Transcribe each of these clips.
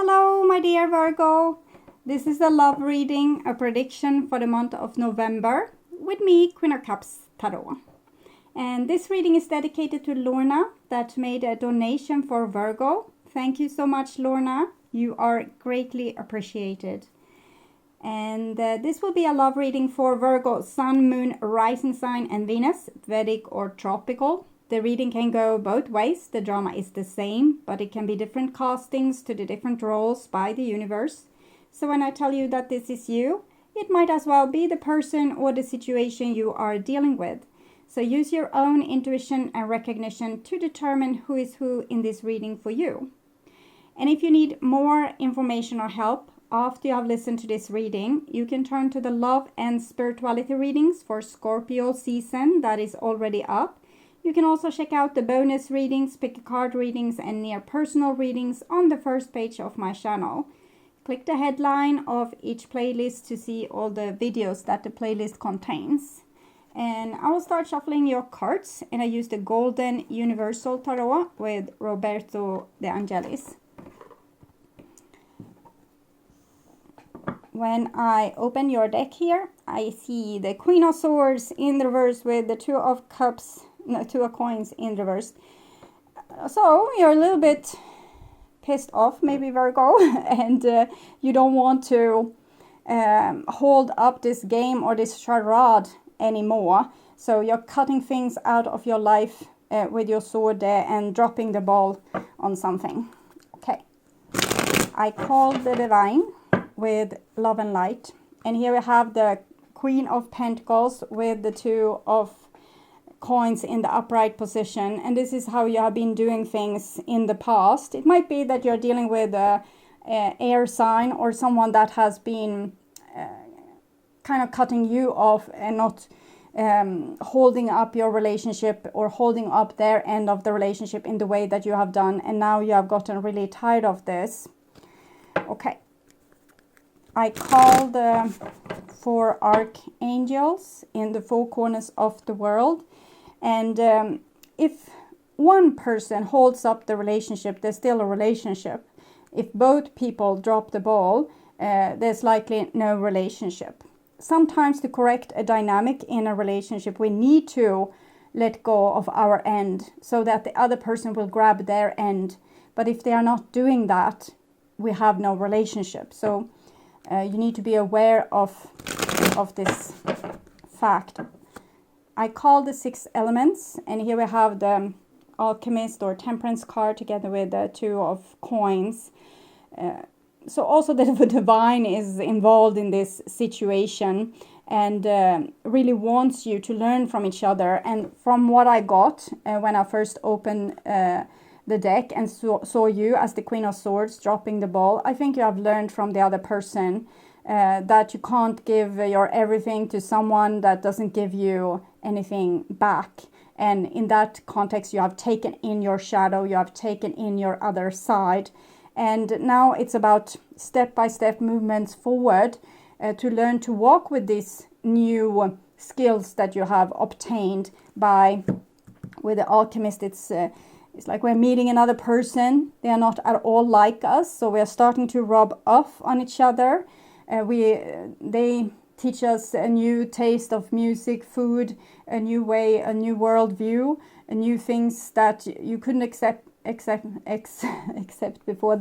Hello, my dear Virgo. This is a love reading, a prediction for the month of November with me, Queen of Cups Tarot. And this reading is dedicated to Lorna that made a donation for Virgo. Thank you so much, Lorna. You are greatly appreciated. And this will be a love reading for Virgo, Sun, Moon, Rising Sign and Venus, Vedic or Tropical. The reading can go both ways. The drama is the same, but it can be different castings to the different roles by the universe. So when I tell you that this is you, it might as well be the person or the situation you are dealing with. So use your own intuition and recognition to determine who is who in this reading for you. And if you need more information or help after you have listened to this reading, you can turn to the love and spirituality readings for Scorpio season that is already up. You can also check out the bonus readings, pick a card readings and near personal readings on the first page of my channel. Click the headline of each playlist to see all the videos that the playlist contains. And I will start shuffling your cards, and I use the Golden Universal Tarot with Roberto De Angelis. When I open your deck here, I see the Queen of Swords in reverse with the Two of Coins in reverse. So you're a little bit pissed off, maybe, Virgo, and you don't want to hold up this game or this charade anymore. So you're cutting things out of your life with your sword there and dropping the ball on something. Okay. I call the Divine with Love and Light. And here we have the Queen of Pentacles with the Two of Coins in the upright position, and this is how you have been doing things in the past. It might be that you're dealing with a air sign or someone that has been kind of cutting you off and not holding up your relationship or holding up their end of the relationship in the way that you have done, and now you have gotten really tired of this. Okay, I call the four archangels in the four corners of the world. And if one person holds up the relationship, there's still a relationship. If both people drop the ball, there's likely no relationship. Sometimes to correct a dynamic in a relationship, we need to let go of our end so that the other person will grab their end. But if they are not doing that, we have no relationship. So you need to be aware of this fact. I call the six elements, and here we have the Alchemist or Temperance card together with the Two of Coins. So also the Divine is involved in this situation and really wants you to learn from each other. And from what I got when I first opened the deck and saw you as the Queen of Swords dropping the ball, I think you have learned from the other person that you can't give your everything to someone that doesn't give you anything back. And in that context, you have taken in your shadow, you have taken in your other side. And now it's about step-by-step movements forward to learn to walk with these new skills that you have obtained with the Alchemist. It's like we're meeting another person. They are not at all like us, so we are starting to rub off on each other. They teach us a new taste of music, food, a new way, a new worldview, new things that you couldn't accept before.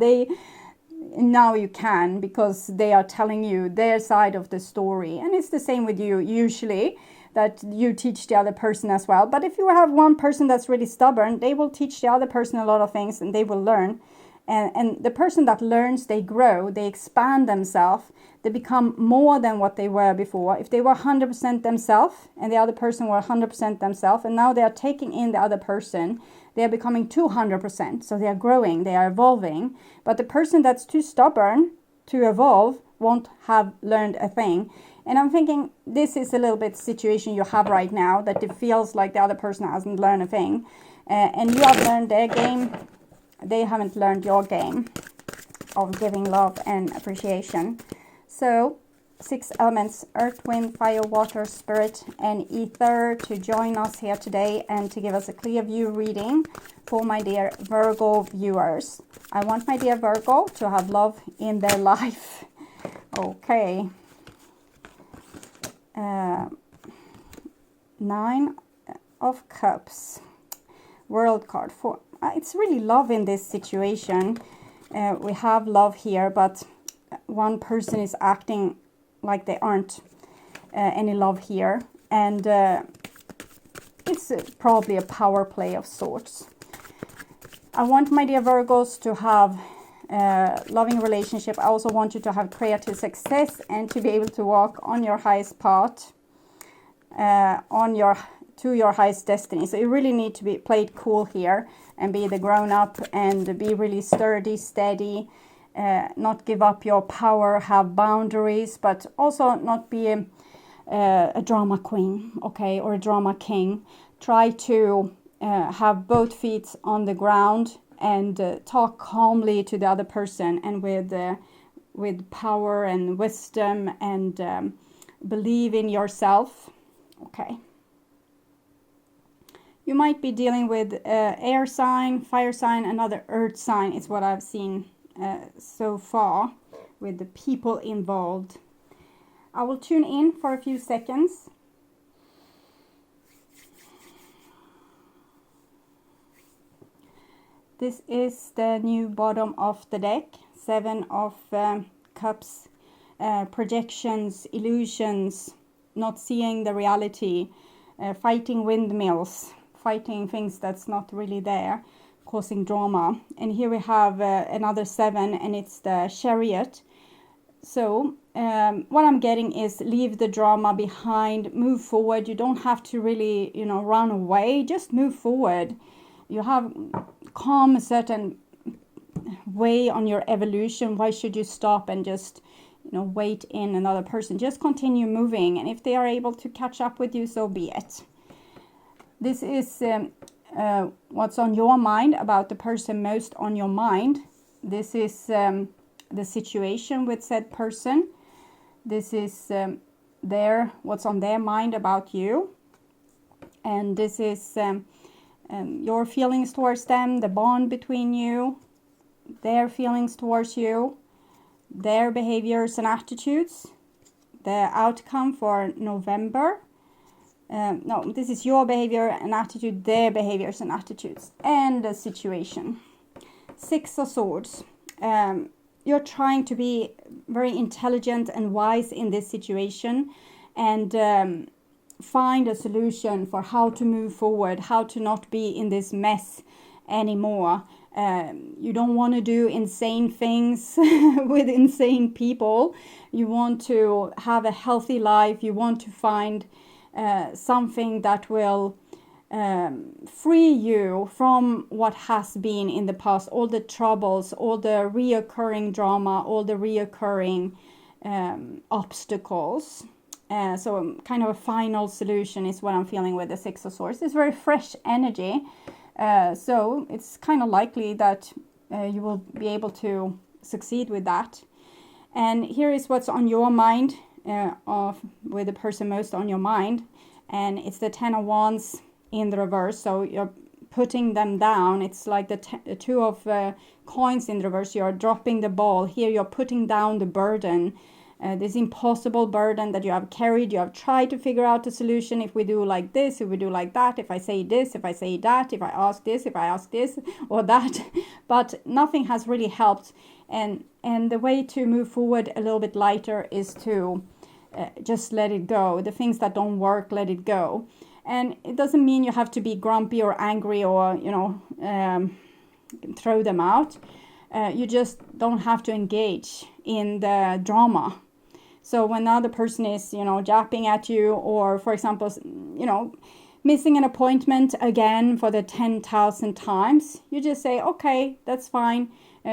Now you can, because they are telling you their side of the story. And it's the same with you usually, that you teach the other person as well. But if you have one person that's really stubborn, they will teach the other person a lot of things and they will learn. And the person that learns, they grow, they expand themselves, they become more than what they were before. If they were 100% themselves and the other person were 100% themselves, and now they are taking in the other person, they are becoming 200%. So they are growing, they are evolving. But the person that's too stubborn to evolve won't have learned a thing. And I'm thinking this is a little bit the situation you have right now, that it feels like the other person hasn't learned a thing. And you have learned their game. They haven't learned your game of giving love and appreciation. So 6 elements, earth, wind, fire, water, spirit, and ether, to join us here today and to give us a clear view reading for my dear Virgo viewers. I want my dear Virgo to have love in their life. Okay. 9 of Cups. World card. It's really love in this situation. We have love here, but one person is acting like they aren't any love here, and it's probably a power play of sorts. I want my dear Virgos to have a loving relationship. I also want you to have creative success and to be able to walk on your highest path, to your highest destiny. So you really need to be played cool here and be the grown up and be really sturdy, steady, not give up your power, have boundaries, but also not be a drama queen, okay, or a drama king. Try to have both feet on the ground and talk calmly to the other person, and with power and wisdom, and believe in yourself. Okay. You might be dealing with air sign, fire sign, another earth sign is what I've seen so far with the people involved. I will tune in for a few seconds. This is the new bottom of the deck. 7 of Cups, projections, illusions, not seeing the reality, fighting windmills, fighting things that's not really there, causing drama. And here we have another 7, and it's the Chariot. So what I'm getting is leave the drama behind, move forward. You don't have to really, run away, just move forward. You have come a certain way on your evolution. Why should you stop and just wait in another person? Just continue moving, and if they are able to catch up with you, so be it. This is what's on your mind, about the person most on your mind. This is the situation with said person. This is what's on their mind about you, and this is your feelings towards them, the bond between you, their feelings towards you, their behaviors and attitudes, the outcome for November. No, this is your behavior and attitude, their behaviors and attitudes, and the situation. 6 of Swords. You're trying to be very intelligent and wise in this situation, and find a solution for how to move forward, how to not be in this mess anymore. You don't want to do insane things with insane people. You want to have a healthy life. You want to find something that will free you from what has been in the past, all the troubles, all the reoccurring drama, all the reoccurring obstacles. So kind of a final solution is what I'm feeling with the 6 of Swords. It's very fresh energy. So it's kind of likely that you will be able to succeed with that. And here is what's on your mind, with the person most on your mind. And it's the 10 of Wands in the reverse. So you're putting them down. It's like the 2 of coins in the reverse. You're dropping the ball. Here you're putting down the burden. This impossible burden that you have carried. You have tried to figure out a solution. If we do like this, if we do like that, if I say this, if I say that, if I ask this, if I ask this or that, but nothing has really helped. And the way to move forward a little bit lighter is to just let it go. The things that don't work, let it go. And it doesn't mean you have to be grumpy or angry or throw them out. You just don't have to engage in the drama. So when the other person is, japping at you, or for example, missing an appointment again for the 10,000th times, you just say, okay, that's fine.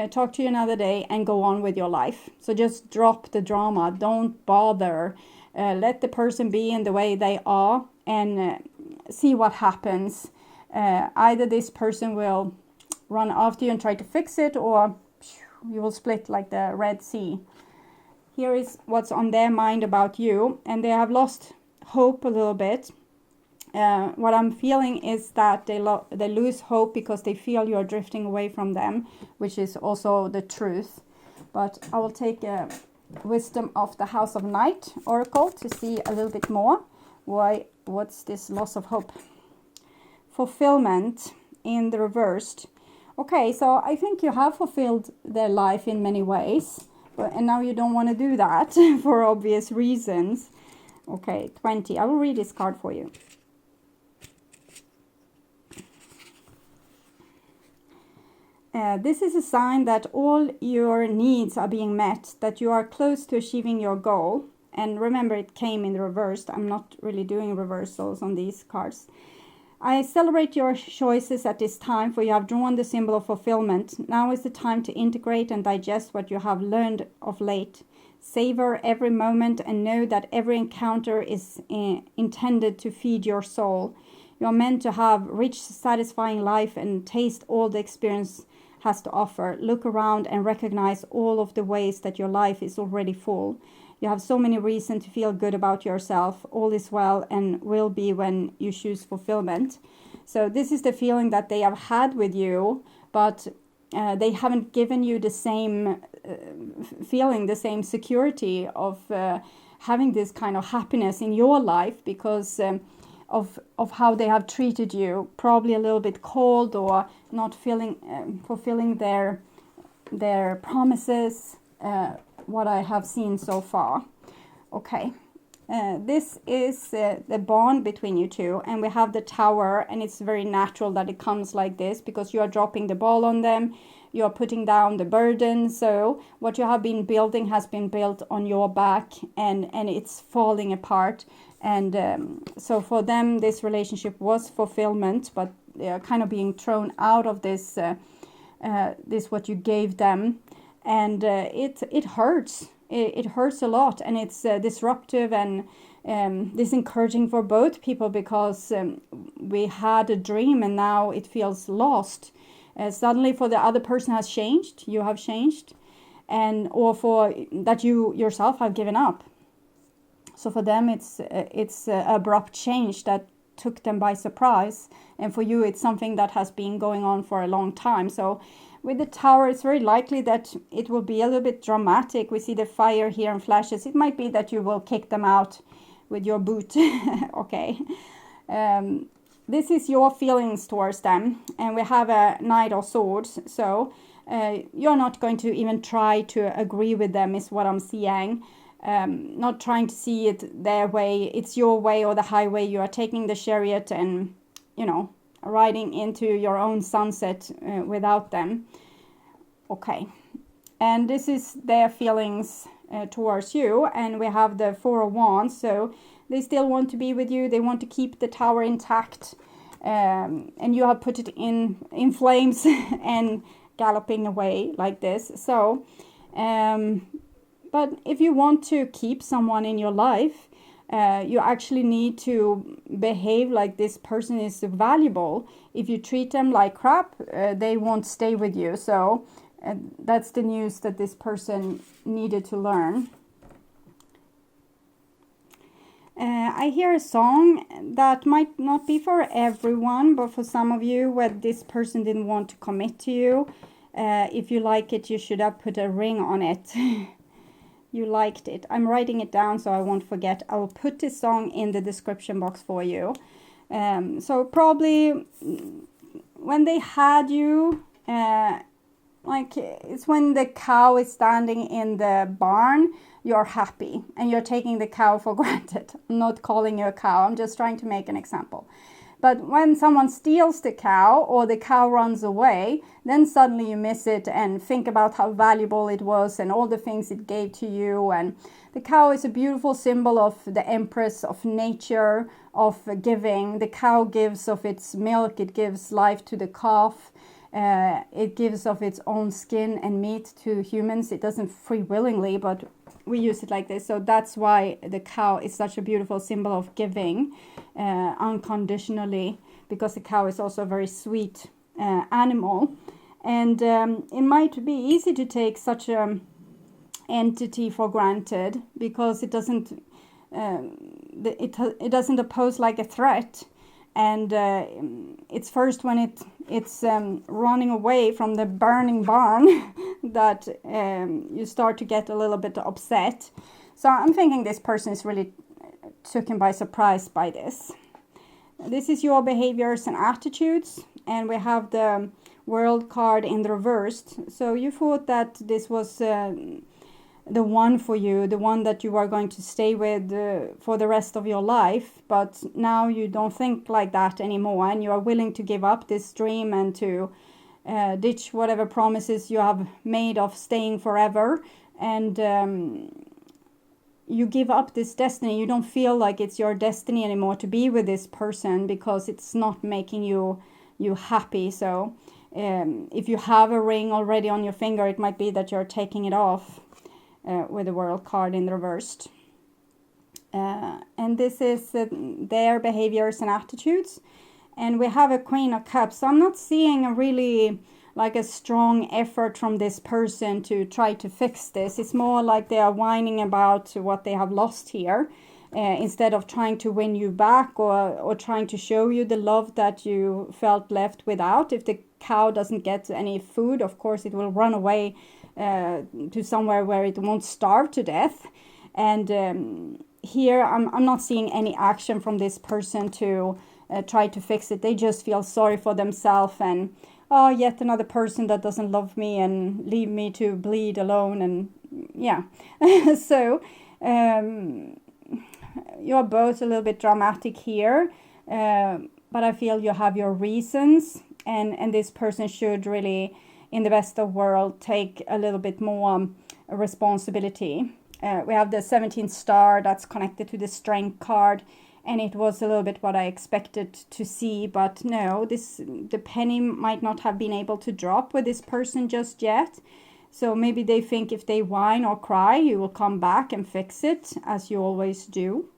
Talk to you another day and go on with your life. So just drop the drama. Don't bother. Let the person be in the way they are and see what happens. Either this person will run after you and try to fix it, or you will split like the Red Sea. here is what's on their mind about you, and they have lost hope a little bit. What I'm feeling is that they lose hope because they feel you're drifting away from them, which is also the truth. But I will take a Wisdom of the House of Night Oracle to see a little bit more. What's this loss of hope? Fulfillment in the reversed. Okay, so I think you have fulfilled their life in many ways, and now you don't want to do that for obvious reasons. Okay, 20. I will read this card for you. This is a sign that all your needs are being met, that you are close to achieving your goal. And remember, it came in the reversed. I'm not really doing reversals on these cards. I celebrate your choices at this time, for you have drawn the symbol of fulfillment. Now is the time to integrate and digest what you have learned of late. Savor every moment and know that every encounter is intended to feed your soul. You are meant to have rich, satisfying life and taste all the experience has to offer. Look around and recognize all of the ways that your life is already full. You have so many reasons to feel good about yourself. All is well and will be when you choose fulfillment. So this is the feeling that they have had with you, but they haven't given you the same feeling, the same security of having this kind of happiness in your life because of how they have treated you. Probably a little bit cold or not fulfilling their promises. What I have seen so far. Okay, this is the bond between you two, and we have the Tower, and it's very natural that it comes like this because you are dropping the ball on them, you are putting down the burden. So what you have been building has been built on your back, and it's falling apart. And so for them, this relationship was fulfillment, but they are kind of being thrown out of this what you gave them. And it hurts. It hurts a lot, and it's disruptive and disencouraging for both people because we had a dream and now it feels lost. Suddenly, for the other person has changed, you have changed, or for that you yourself have given up. So for them, it's abrupt change that took them by surprise, and for you, it's something that has been going on for a long time. So with the Tower, it's very likely that it will be a little bit dramatic. We see the fire here and flashes. It might be that you will kick them out with your boot. Okay. This is your feelings towards them. And we have a Knight of Swords. So you're not going to even try to agree with them is what I'm seeing. Not trying to see it their way. It's your way or the highway. You are taking the chariot and, riding into your own sunset without them. Okay, and this is their feelings towards you, and we have the Four of Wands. So they still want to be with you. They want to keep the Tower intact, and you have put it in flames and galloping away like this. So but if you want to keep someone in your life, you actually need to behave like this person is valuable. If you treat them like crap, they won't stay with you. So that's the news that this person needed to learn. I hear a song that might not be for everyone, but for some of you where this person didn't want to commit to you. If you like it, you should have put a ring on it. You liked it. I'm writing it down so I won't forget. I will put this song in the description box for you. So probably when they had you, like it's when the cow is standing in the barn, you're happy and you're taking the cow for granted. I'm not calling you a cow. I'm just trying to make an example. But when someone steals the cow or the cow runs away, then suddenly you miss it and think about how valuable it was and all the things it gave to you. And the cow is a beautiful symbol of the empress of nature, of giving. The cow gives of its milk, it gives life to the calf. It gives of its own skin and meat to humans. It doesn't free willingly, but we use it like this. So that's why the cow is such a beautiful symbol of giving unconditionally, because the cow is also a very sweet animal. And it might be easy to take such a entity for granted, because it doesn't it doesn't oppose like a threat. And it's first when it's running away from the burning barn that you start to get a little bit upset. So I'm thinking this person is really taken by surprise by this. This is your behaviors and attitudes, and we have the World card in the reversed. So you thought that this was the one for you, the one that you are going to stay with for the rest of your life, but now you don't think like that anymore, and you are willing to give up this dream and to ditch whatever promises you have made of staying forever, and you give up this destiny. You don't feel like it's your destiny anymore to be with this person because it's not making you happy. So if you have a ring already on your finger, it might be that you're taking it off with the World card in the reversed. And this is their behaviors and attitudes. And we have a Queen of Cups. So I'm not seeing a really like a strong effort from this person to try to fix this. It's more like they are whining about what they have lost here, instead of trying to win you back or trying to show you the love that you felt left without. If the cow doesn't get any food, of course it will run away to somewhere where it won't starve to death. And here I'm not seeing any action from this person to try to fix it. They just feel sorry for themselves and, oh, yet another person that doesn't love me and leave me to bleed alone. And yeah, so you're both a little bit dramatic here, but I feel you have your reasons, and this person should really, in the best of world, take a little bit more responsibility. We have the 17th star that's connected to the strength card, and it was a little bit what I expected to see, but no, the penny might not have been able to drop with this person just yet. So maybe they think if they whine or cry, you will come back and fix it, as you always do.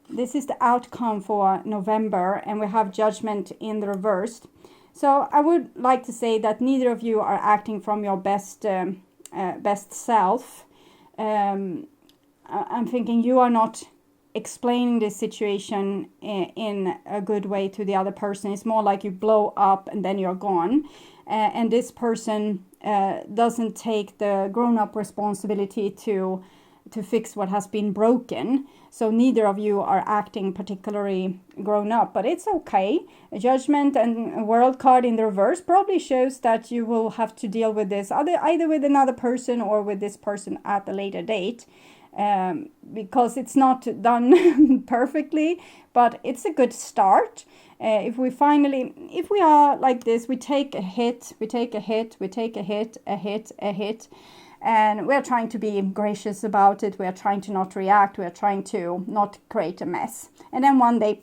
This is the outcome for November, and we have Judgment in the reversed. So I would like to say that neither of you are acting from your best self. I'm thinking you are not explaining this situation in a good way to the other person. It's more like you blow up and then you're gone. And this person doesn't take the grown-up responsibility to fix what has been broken. So neither of you are acting particularly grown up, but it's okay. A Judgment and a World card in the reverse probably shows that you will have to deal with this either with another person or with this person at a later date, because it's not done perfectly, but it's a good start. If we are like this, we take a hit, we take a hit, we take a hit, a hit, a hit, and we're trying to be gracious about it. We're trying to not react. We're trying to not create a mess. And then one day,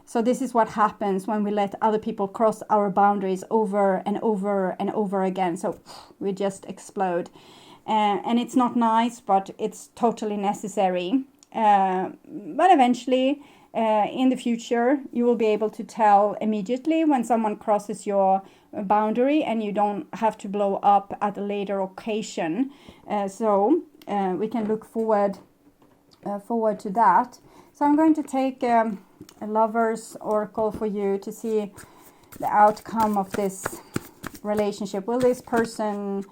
so this is what happens when we let other people cross our boundaries over and over and over again. So we just explode. And it's not nice, but it's totally necessary. But eventually, in the future, you will be able to tell immediately when someone crosses your boundary, and you don't have to blow up at a later occasion. So we can look forward to that. So I'm going to take a Lover's Oracle for you to see the outcome of this relationship. Will this person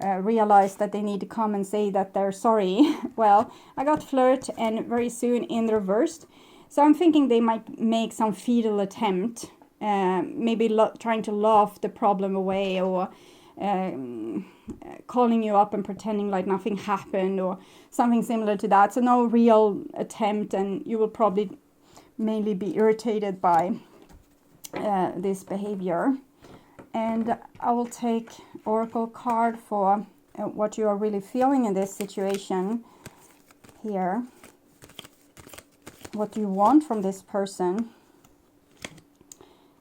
realize that they need to come and say that they're sorry? Well, I got Flirt and very soon in the reversed. So I'm thinking they might make some futile attempt, maybe trying to laugh the problem away, or calling you up and pretending like nothing happened, or something similar to that. So no real attempt, and you will probably mainly be irritated by this behavior. And I will take Oracle card for what you are really feeling in this situation here. What do you want from this person?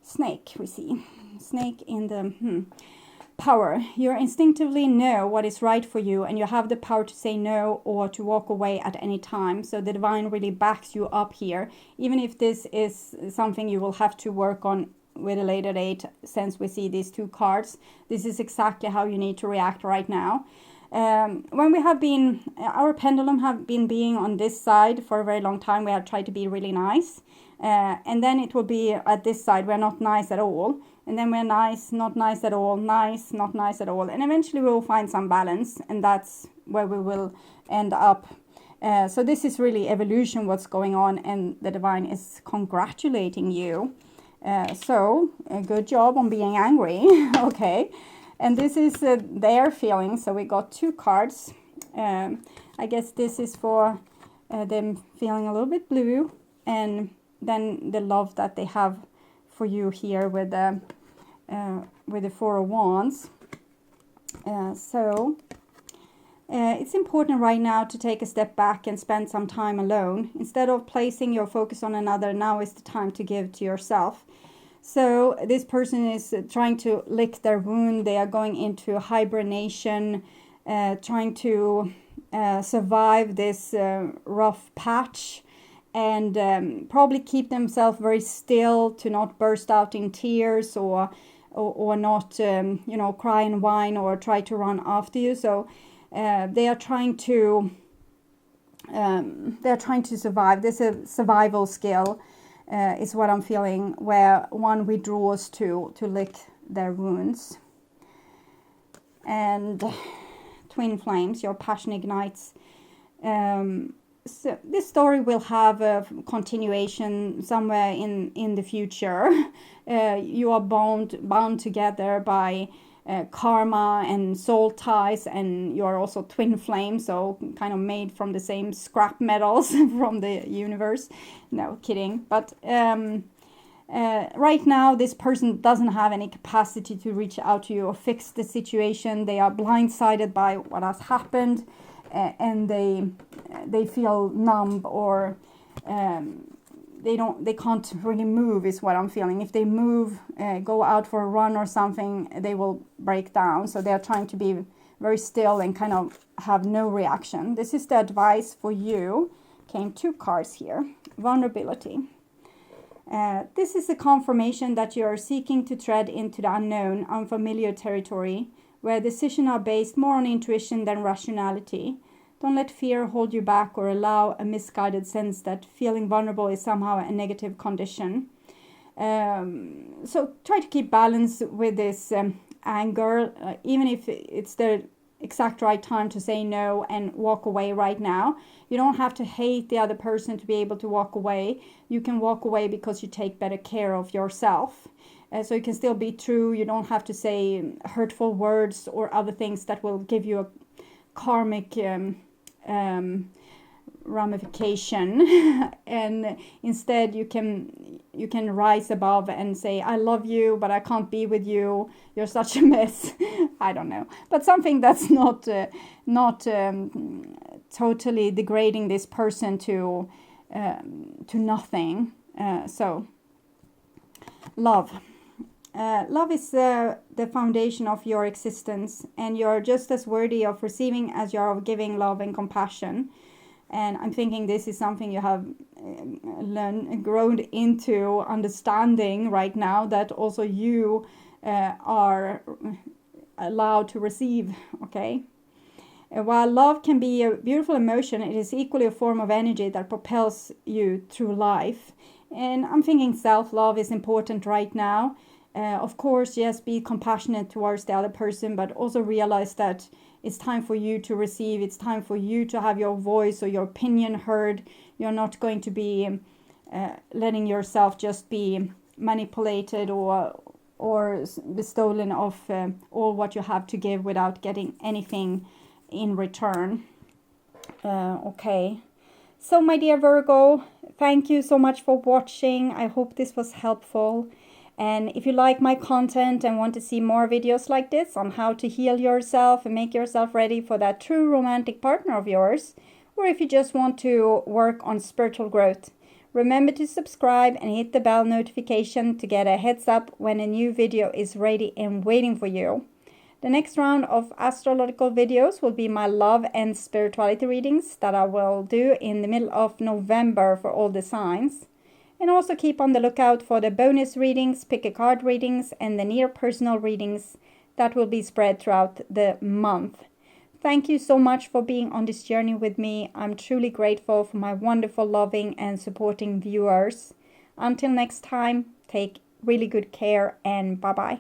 Snake, we see. Snake in the power. You instinctively know what is right for you, and you have the power to say no or to walk away at any time. So the divine really backs you up here, even if this is something you will have to work on with a later date. Since we see these two cards, this is exactly how you need to react right now. When we have been, our pendulum have been being on this side for a very long time, we have tried to be really nice. And then it will be at this side, we're not nice at all. And then we're nice, not nice at all, nice, not nice at all. And eventually we will find some balance, and that's where we will end up. So this is really evolution, what's going on, and the divine is congratulating you. So a good job on being angry. Okay. And this is their feelings. So we got 2 cards. I guess this is for them feeling a little bit blue, and then the love that they have for you here with the 4 of Wands. It's important right now to take a step back and spend some time alone. Instead of placing your focus on another, now is the time to give to yourself. So this person is trying to lick their wound. They are going into hibernation, trying to survive this rough patch, and probably keep themselves very still to not burst out in tears or not, cry and whine or try to run after you. So they are trying to survive. This is a survival skill. Is what I'm feeling, where one withdraws to lick their wounds. And twin flames, your passion ignites. So this story will have a continuation somewhere in the future. You are bound together by karma and soul ties, and you are also twin flames, so kind of made from the same scrap metals from the universe. No kidding. But right now this person doesn't have any capacity to reach out to you or fix the situation. They are blindsided by what has happened, and they feel numb, or they can't really move, is what I'm feeling. If they move, go out for a run or something, they will break down. So they're trying to be very still and kind of have no reaction. This is the advice for you. Came 2 cards here. Vulnerability. This is a confirmation that you are seeking to tread into the unknown, unfamiliar territory, where decisions are based more on intuition than rationality. Don't let fear hold you back or allow a misguided sense that feeling vulnerable is somehow a negative condition. So try to keep balance with this anger, even if it's the exact right time to say no and walk away right now. You don't have to hate the other person to be able to walk away. You can walk away because you take better care of yourself. So you can still be true. You don't have to say hurtful words or other things that will give you a karmic ramification. And instead you can rise above and say, I love you, but I can't be with you. You're such a mess. I don't know. But something that's not totally degrading this person to nothing. So love. Love is the foundation of your existence, and you're just as worthy of receiving as you are of giving love and compassion. And I'm thinking this is something you have grown into understanding right now, that also you are allowed to receive, okay? While love can be a beautiful emotion, it is equally a form of energy that propels you through life. And I'm thinking self-love is important right now. Of course, yes, be compassionate towards the other person, but also realize that it's time for you to receive. It's time for you to have your voice or your opinion heard. You're not going to be letting yourself just be manipulated or be stolen of all what you have to give without getting anything in return. Okay. So my dear Virgo, thank you so much for watching. I hope this was helpful. And if you like my content and want to see more videos like this on how to heal yourself and make yourself ready for that true romantic partner of yours, or if you just want to work on spiritual growth, remember to subscribe and hit the bell notification to get a heads up when a new video is ready and waiting for you. The next round of astrological videos will be my love and spirituality readings that I will do in the middle of November for all the signs. And also keep on the lookout for the bonus readings, pick a card readings, and the near personal readings that will be spread throughout the month. Thank you so much for being on this journey with me. I'm truly grateful for my wonderful, loving, and supporting viewers. Until next time, take really good care and bye-bye.